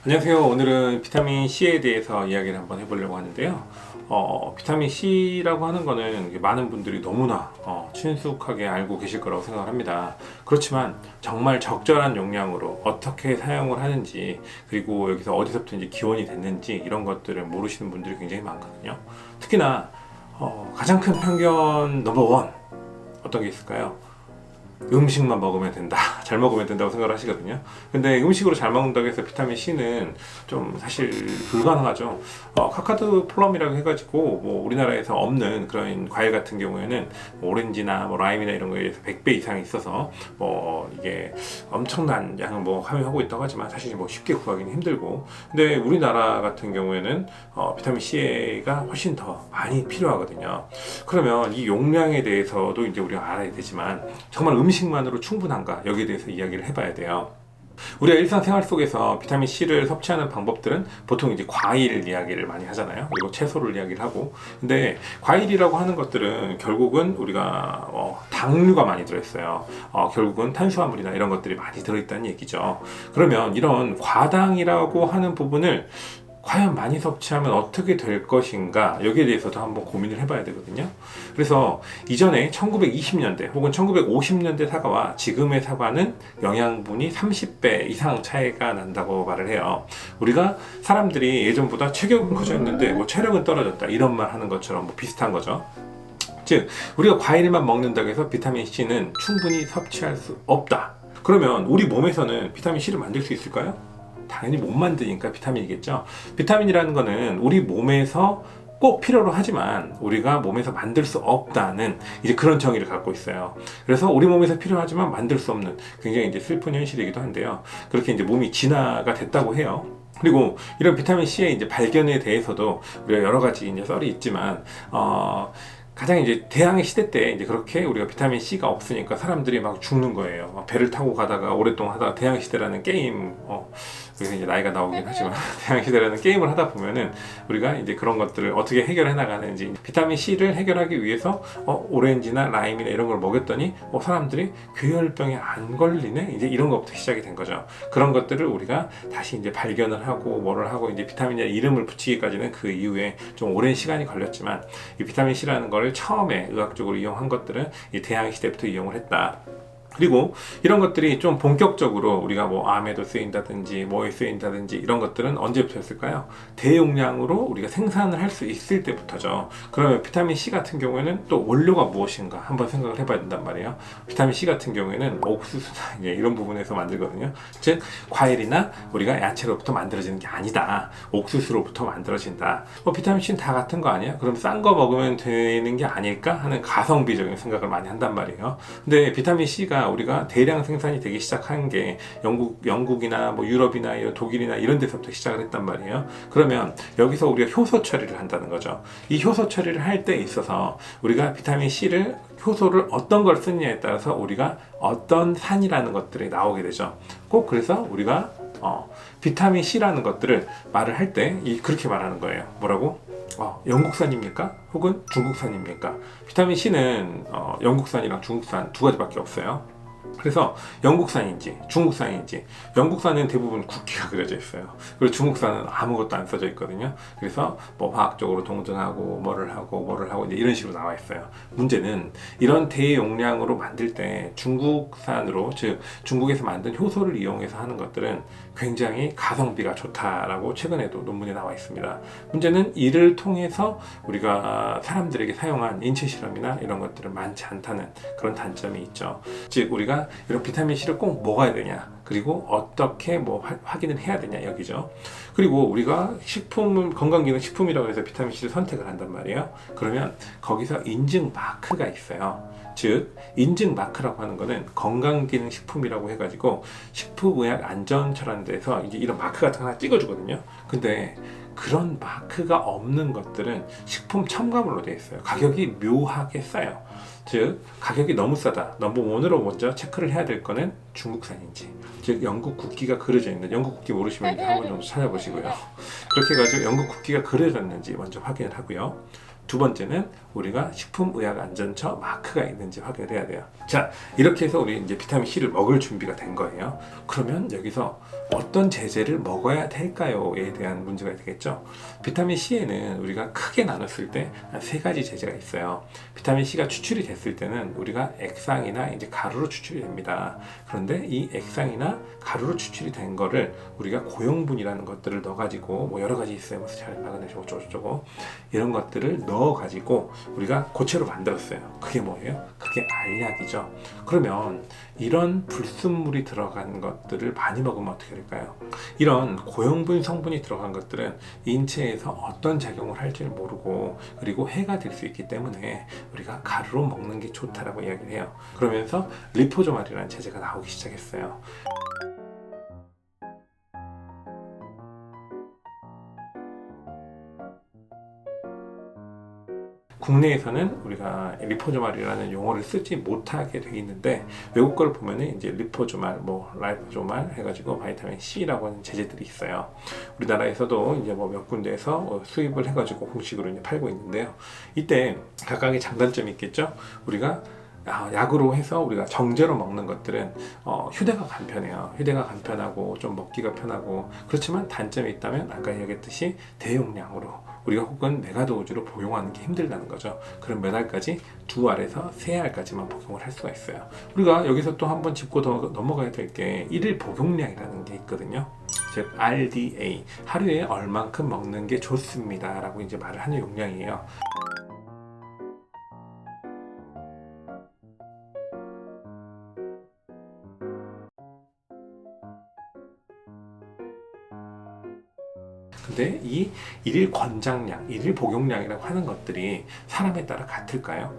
안녕하세요. 오늘은 비타민 C에 대해서 이야기를 한번 해보려고 하는데요. 비타민 C라고 하는 거는 많은 분들이 너무나 친숙하게 알고 계실 거라고 생각을 합니다. 그렇지만 정말 적절한 용량으로 어떻게 사용을 하는지, 그리고 여기서 어디서부터 이제 기원이 됐는지 이런 것들을 모르시는 분들이 굉장히 많거든요. 특히나 가장 큰 편견 넘버원 어떤 게 있을까요? 음식만 먹으면 된다, 잘 먹으면 된다고 생각을 하시거든요. 근데 음식으로 잘 먹는다고 해서 비타민 C는 좀 사실 불가능하죠. 카카드 플럼이라고 해가지고 뭐 우리나라에서 없는 그런 과일 같은 경우에는 뭐 오렌지나 뭐 라임이나 이런 거에 대해서 100배 이상이 있어서 뭐 이게 엄청난 양을 뭐 함유하고 있다고 하지만 사실 뭐 쉽게 구하기는 힘들고, 근데 우리나라 같은 경우에는 비타민 C가 훨씬 더 많이 필요하거든요. 그러면 이 용량에 대해서도 이제 우리가 알아야 되지만, 정말 음식만으로 충분한가, 여기에 대해서 이야기를 해봐야 돼요. 우리가 일상생활 속에서 비타민 C를 섭취하는 방법들은 보통 이제 과일 이야기를 많이 하잖아요. 그리고 채소를 이야기를 하고. 근데 과일이라고 하는 것들은 결국은 우리가 당류가 많이 들어있어요. 결국은 탄수화물이나 이런 것들이 많이 들어있다는 얘기죠. 그러면 이런 과당이라고 하는 부분을 과연 많이 섭취하면 어떻게 될 것인가, 여기에 대해서도 한번 고민을 해봐야 되거든요. 그래서 이전에 1920년대 혹은 1950년대 사과와 지금의 사과는 영양분이 30배 이상 차이가 난다고 말을 해요. 우리가 사람들이 예전보다 체격은 커졌는데 뭐 체력은 떨어졌다, 이런 말 하는 것처럼 뭐 비슷한 거죠. 즉, 우리가 과일만 먹는다고 해서 비타민 C는 충분히 섭취할 수 없다. 그러면 우리 몸에서는 비타민 C를 만들 수 있을까요? 당연히 못 만드니까 비타민이겠죠. 비타민이라는 거는 우리 몸에서 꼭 필요로 하지만 우리가 몸에서 만들 수 없다는 이제 그런 정의를 갖고 있어요. 그래서 우리 몸에서 필요하지만 만들 수 없는, 굉장히 이제 슬픈 현실이기도 한데요. 그렇게 이제 몸이 진화가 됐다고 해요. 그리고 이런 비타민 C의 이제 발견에 대해서도 우리가 여러 가지 이제 썰이 있지만, 가장 이제 대항해 시대 때 이제 그렇게 우리가 비타민 C가 없으니까 사람들이 막 죽는 거예요. 배를 타고 가다가 오랫동안 하다가 대항해 시대라는 게임, 그래서 이제 나이가 나오긴 하지만 대항해 시대라는 게임을 하다 보면은 우리가 이제 그런 것들을 어떻게 해결해 나가는지, 비타민 C를 해결하기 위해서 오렌지나 라임이나 이런 걸 먹였더니 사람들이 괴혈병에 안 걸리네, 이제 이런 것부터 시작이 된 거죠. 그런 것들을 우리가 다시 이제 발견을 하고 뭐를 하고 이제 비타민의 이름을 붙이기까지는 그 이후에 좀 오랜 시간이 걸렸지만, 이 비타민 C라는 거를 처음에 의학적으로 이용한 것들은 이 대항해 시대부터 이용을 했다. 그리고 이런 것들이 좀 본격적으로 우리가 뭐 암에도 쓰인다든지 뭐에 쓰인다든지 이런 것들은 언제부터였을까요? 대용량으로 우리가 생산을 할 수 있을 때부터죠. 그러면 비타민 C 같은 경우에는 또 원료가 무엇인가 한번 생각을 해봐야 된단 말이에요. 비타민 C 같은 경우에는 옥수수나 이런 부분에서 만들거든요. 즉, 과일이나 우리가 야채로부터 만들어지는 게 아니다, 옥수수로부터 만들어진다. 비타민 C는 다 같은 거 아니야? 그럼 싼 거 먹으면 되는 게 아닐까 하는 가성비적인 생각을 많이 한단 말이에요. 근데 비타민 C가 우리가 대량 생산이 되기 시작한 게 영국이나 뭐 유럽이나 이런 독일이나 이런 데서부터 시작을 했단 말이에요. 그러면 여기서 우리가 효소 처리를 한다는 거죠. 이 효소 처리를 할 때 있어서 우리가 비타민 C를, 효소를 어떤 걸 쓰느냐에 따라서 우리가 어떤 산이라는 것들이 나오게 되죠. 꼭 그래서 우리가 비타민 C라는 것들을 말을 할 때 그렇게 말하는 거예요. 뭐라고? 영국산입니까? 혹은 중국산입니까? 비타민 C는 영국산이랑 중국산 두 가지밖에 없어요. 그래서 영국산인지 중국산인지, 영국산은 대부분 국기가 그려져 있어요. 그리고 중국산은 아무것도 안 써져 있거든요. 그래서 뭐 화학적으로 동등하고 뭐를 하고 이제 이런 식으로 나와 있어요. 문제는 이런 대용량으로 만들 때 중국산으로, 즉 중국에서 만든 효소를 이용해서 하는 것들은 굉장히 가성비가 좋다라고 최근에도 논문에 나와 있습니다. 문제는 이를 통해서 우리가 사람들에게 사용한 인체 실험이나 이런 것들은 많지 않다는 그런 단점이 있죠. 즉, 우리가 이런 비타민 C를 꼭 먹어야 되냐, 그리고 어떻게 뭐 확인을 해야 되냐, 여기죠. 그리고 우리가 건강기능식품이라고 해서 비타민 C를 선택을 한단 말이에요. 그러면 거기서 인증 마크가 있어요. 즉, 인증 마크라고 하는 거는 건강기능식품이라고 해가지고 식품의약안전처라는 데서 이제 이런 마크 같은 거 하나 찍어주거든요. 근데 그런 마크가 없는 것들은 식품 첨가물로 되어 있어요. 가격이 묘하게 싸요. 즉, 가격이 너무 싸다. 넘버원으로 먼저 체크를 해야 될 거는 중국산인지, 즉 영국 국기가 그려져 있는, 영국 국기 모르시면 한 번 정도 찾아보시고요. 그렇게 해가지고 영국 국기가 그려졌는지 먼저 확인을 하고요. 두 번째는 우리가 식품의약안전처 마크가 있는지 확인을 해야 돼요. 자, 이렇게 해서 우리 이제 비타민 C를 먹을 준비가 된 거예요. 그러면 여기서 어떤 제제를 먹어야 될까요?에 대한 문제가 되겠죠. 비타민 C에는 우리가 크게 나눴을 때 세 가지 제제가 있어요. 비타민 C가 추출이 됐을 때는 우리가 액상이나 이제 가루로 추출이 됩니다. 그런데 이 액상이나 가루로 추출이 된 거를 우리가 고형분이라는 것들을 넣어가지고 뭐 여러 가지 있어요. 무슨 잘 막아내시고 어쩌고저쩌고 이런 것들을 넣어가지고 우리가 고체로 만들었어요. 그게 뭐예요? 그게 알약이죠. 그러면 이런 불순물이 들어간 것들을 많이 먹으면 어떻게 될까요? 이런 고형분 성분이 들어간 것들은 인체에서 어떤 작용을 할지 모르고 그리고 해가 될 수 있기 때문에 우리가 가루로 먹는 게 좋다라고 이야기를 해요. 그러면서 리포조말이라는 제제가 나오기 시작했어요. 국내에서는 우리가 리포조말이라는 용어를 쓰지 못하게 돼 있는데 외국 걸 보면은 이제 리포조말, 뭐 라이포조말 해가지고 바이타민 C라고 하는 제제들이 있어요. 우리나라에서도 이제 뭐 몇 군데에서 수입을 해가지고 공식으로 이제 팔고 있는데요. 이때 각각의 장단점이 있겠죠. 우리가 약으로 해서 우리가 정제로 먹는 것들은 휴대가 간편해요. 휴대가 간편하고 좀 먹기가 편하고 그렇지만 단점이 있다면 아까 이야기했듯이 대용량으로 우리가 혹은 메가도즈로 복용하는 게 힘들다는 거죠. 그럼 몇 알까지? 2알에서 3알까지만 복용을 할 수가 있어요. 우리가 여기서 또 한번 짚고 더 넘어가야 될 게 1일 복용량이라는 게 있거든요. 즉 RDA, 하루에 얼만큼 먹는 게 좋습니다 라고 이제 말을 하는 용량이에요. 근데 이 일일 권장량, 일일 복용량이라고 하는 것들이 사람에 따라 같을까요?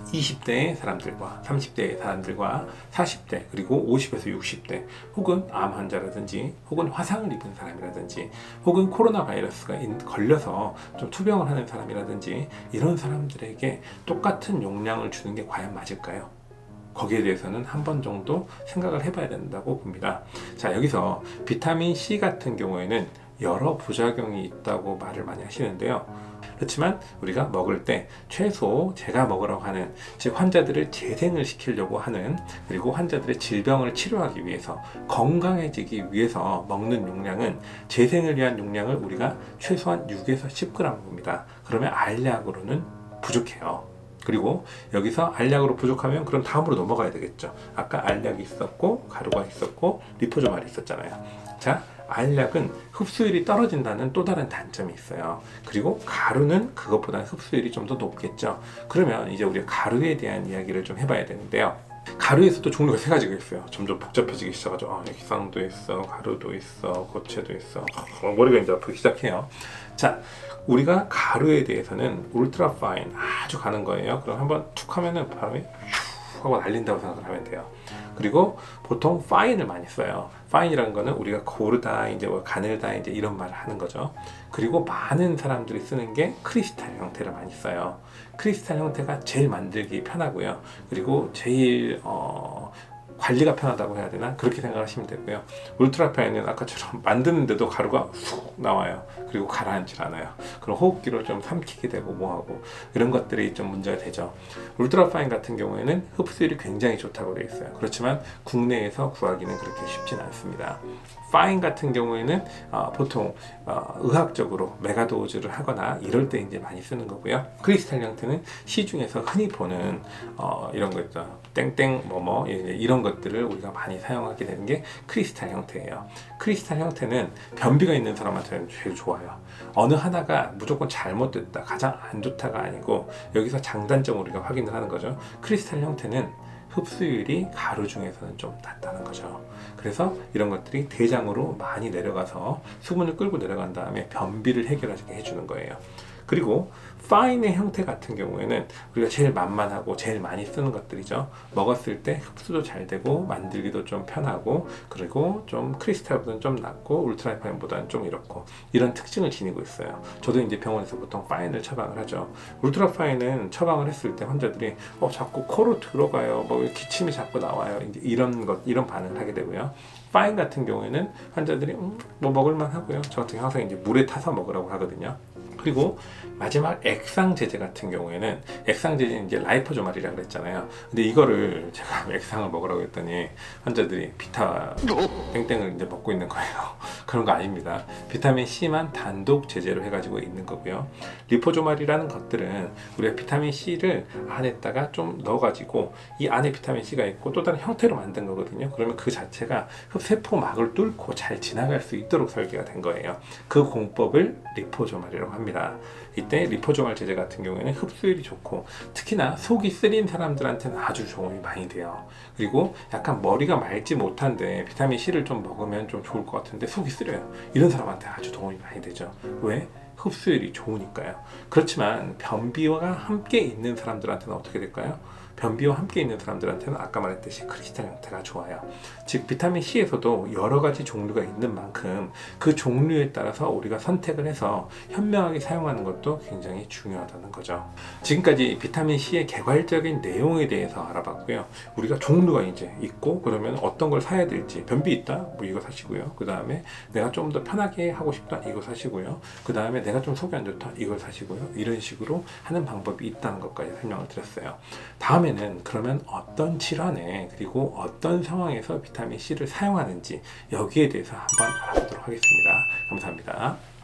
20대의 사람들과 30대의 사람들과 40대 그리고 50에서 60대 혹은 암 환자라든지 혹은 화상을 입은 사람이라든지 혹은 코로나 바이러스가 걸려서 좀 투병을 하는 사람이라든지 이런 사람들에게 똑같은 용량을 주는 게 과연 맞을까요? 거기에 대해서는 한 번 정도 생각을 해봐야 된다고 봅니다. 자, 여기서 비타민 C 같은 경우에는 여러 부작용이 있다고 말을 많이 하시는데요. 그렇지만 우리가 먹을 때 최소 제가 먹으라고 하는, 즉 환자들을 재생을 시키려고 하는, 그리고 환자들의 질병을 치료하기 위해서 건강해지기 위해서 먹는 용량은 재생을 위한 용량을 우리가 최소한 6에서 10g 봅니다. 그러면 알약으로는 부족해요. 그리고 여기서 알약으로 부족하면 그럼 다음으로 넘어가야 되겠죠. 아까 알약이 있었고 가루가 있었고 리포조말이 있었잖아요. 자, 알약은 흡수율이 떨어진다는 또 다른 단점이 있어요. 그리고 가루는 그것보다 흡수율이 좀 더 높겠죠. 그러면 이제 우리가 가루에 대한 이야기를 좀 해봐야 되는데요. 가루에서도 종류가 세 가지가 있어요. 점점 복잡해지기 시작하죠. 액상도 있어, 가루도 있어, 고체도 있어. 머리가 이제 아프기 시작해요. 자, 우리가 가루에 대해서는 울트라 파인, 아주 가는 거예요. 그럼 한번 툭 하면은 바람이 슉 하고 날린다고 생각을 하면 돼요. 그리고 보통 파인을 많이 써요. 파인이라는 거는 우리가 고르다, 이제 뭐 가늘다, 이제 이런 말을 하는 거죠. 그리고 많은 사람들이 쓰는 게 크리스탈 형태를 많이 써요. 크리스탈 형태가 제일 만들기 편하고요. 그리고 제일 관리가 편하다고 해야 되나? 그렇게 생각하시면 되고요. 울트라파인은 아까처럼 만드는데도 가루가 쑥 나와요. 그리고 가라앉질 않아요. 그럼 호흡기로 좀 삼키게 되고 뭐하고 이런 것들이 좀 문제가 되죠. 울트라파인 같은 경우에는 흡수율이 굉장히 좋다고 되어 있어요. 그렇지만 국내에서 구하기는 그렇게 쉽지는 않습니다. 파인 같은 경우에는 보통 의학적으로 메가도즈를 하거나 이럴 때 이제 많이 쓰는 거고요. 크리스탈 형태는 시중에서 흔히 보는 이런 거 있죠. 땡땡 뭐뭐 이런 것들을 우리가 많이 사용하게 되는 게 크리스탈 형태예요. 크리스탈 형태는 변비가 있는 사람한테는 제일 좋아요. 어느 하나가 무조건 잘못됐다, 가장 안 좋다가 아니고 여기서 장단점을 우리가 확인을 하는 거죠. 크리스탈 형태는 흡수율이 가루 중에서는 좀 낮다는 거죠. 그래서 이런 것들이 대장으로 많이 내려가서 수분을 끌고 내려간 다음에 변비를 해결하게 해주는 거예요. 그리고 파인의 형태 같은 경우에는 우리가 제일 만만하고 제일 많이 쓰는 것들이죠. 먹었을 때 흡수도 잘 되고 만들기도 좀 편하고 그리고 좀 크리스탈보다는 좀 낮고 울트라파인보다는 좀 이렇고 이런 특징을 지니고 있어요. 저도 이제 병원에서 보통 파인을 처방을 하죠. 울트라파인은 처방을 했을 때 환자들이 자꾸 코로 들어가요. 뭐 기침이 자꾸 나와요. 이제 이런 반응을 하게 되고요. 파인 같은 경우에는 환자들이 뭐 먹을만 하고요. 저 같은 경우 항상 이제 물에 타서 먹으라고 하거든요. 그리고 마지막 액상 제제 같은 경우에는 액상 제제는 이제 라이포조말이라고 그랬잖아요. 근데 이거를 제가 액상을 먹으라고 했더니 환자들이 비타 땡땡을 이제 먹고 있는 거예요. 그런 거 아닙니다. 비타민 C만 단독 제제로 해가지고 있는 거고요. 리포조말이라는 것들은 우리가 비타민 C를 안에다가 좀 넣어가지고 이 안에 비타민 C가 있고 또 다른 형태로 만든 거거든요. 그러면 그 자체가 흡세포막을 뚫고 잘 지나갈 수 있도록 설계가 된 거예요. 그 공법을 리포조말이라고 합니다. 이때 리포조말 제제 같은 경우에는 흡수율이 좋고 특히나 속이 쓰린 사람들한테는 아주 도움이 많이 돼요. 그리고 약간 머리가 맑지 못한데 비타민 C를 좀 먹으면 좀 좋을 것 같은데 속이 쓰려요. 이런 사람한테 아주 도움이 많이 되죠. 왜? 흡수율이 좋으니까요. 그렇지만 변비와 함께 있는 사람들한테는 어떻게 될까요? 변비와 함께 있는 사람들한테는 아까 말했듯이 크리스탈 형태가 좋아요. 즉 비타민 C에서도 여러 가지 종류가 있는 만큼 그 종류에 따라서 우리가 선택을 해서 현명하게 사용하는 것도 굉장히 중요하다는 거죠. 지금까지 비타민 C의 개괄적인 내용에 대해서 알아봤고요. 우리가 종류가 이제 있고 그러면 어떤 걸 사야 될지, 변비 있다? 뭐 이거 사시고요. 그 다음에 내가 좀 더 편하게 하고 싶다? 이거 사시고요. 그 다음에 내가 좀 속이 안 좋다? 이걸 사시고요. 이런 식으로 하는 방법이 있다는 것까지 설명을 드렸어요. 다음에는 그러면 어떤 질환에 그리고 어떤 상황에서 비타민 C를 사용하는지 여기에 대해서 한번 알아보도록 하겠습니다. 감사합니다.